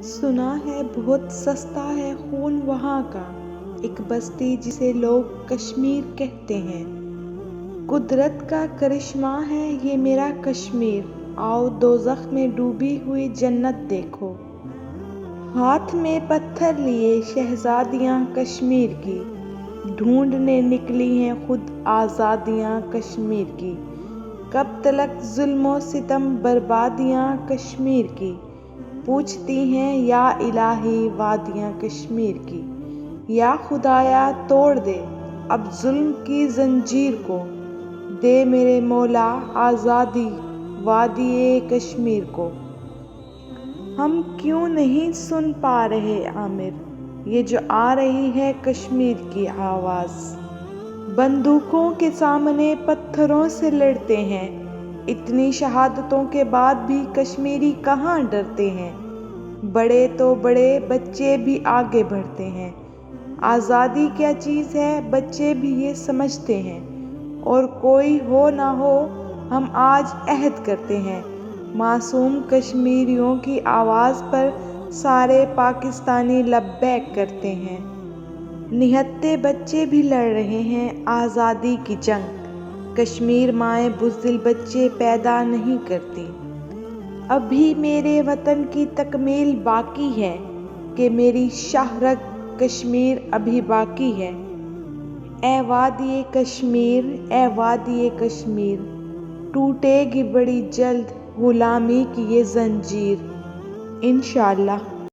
سنا ہے بہت سستا ہے خون وہاں کا، ایک بستی جسے لوگ کشمیر کہتے ہیں۔ قدرت کا کرشمہ ہے یہ میرا کشمیر، آؤ دوزخ میں ڈوبی ہوئی جنت دیکھو۔ ہاتھ میں پتھر لیے شہزادیاں کشمیر کی، ڈھونڈنے نکلی ہیں خود آزادیاں کشمیر کی۔ کب تلک ظلم و ستم بربادیاں کشمیر کی، پوچھتی ہیں یا الہی وادیاں کشمیر کی۔ یا خدایا توڑ دے اب ظلم کی زنجیر کو، دے میرے مولا آزادی وادئ کشمیر کو۔ ہم کیوں نہیں سن پا رہے عامر، یہ جو آ رہی ہے کشمیر کی آواز؟ بندوقوں کے سامنے پتھروں سے لڑتے ہیں، اتنی شہادتوں کے بعد بھی کشمیری کہاں ڈرتے ہیں؟ بڑے تو بڑے بچے بھی آگے بڑھتے ہیں، آزادی کیا چیز ہے بچے بھی یہ سمجھتے ہیں۔ اور کوئی ہو نہ ہو ہم آج عہد کرتے ہیں، معصوم کشمیریوں کی آواز پر سارے پاکستانی لبیک کرتے ہیں۔ نہتے بچے بھی لڑ رہے ہیں آزادی کی جنگ، کشمیر مائیں بزدل بچے پیدا نہیں کرتی۔ ابھی میرے وطن کی تکمیل باقی ہے، کہ میری شاہ رگ کشمیر ابھی باقی ہے۔ اے وادئ کشمیر اے وادئ کشمیر، ٹوٹے گی بڑی جلد غلامی کی یہ زنجیر۔ انشاءاللہ۔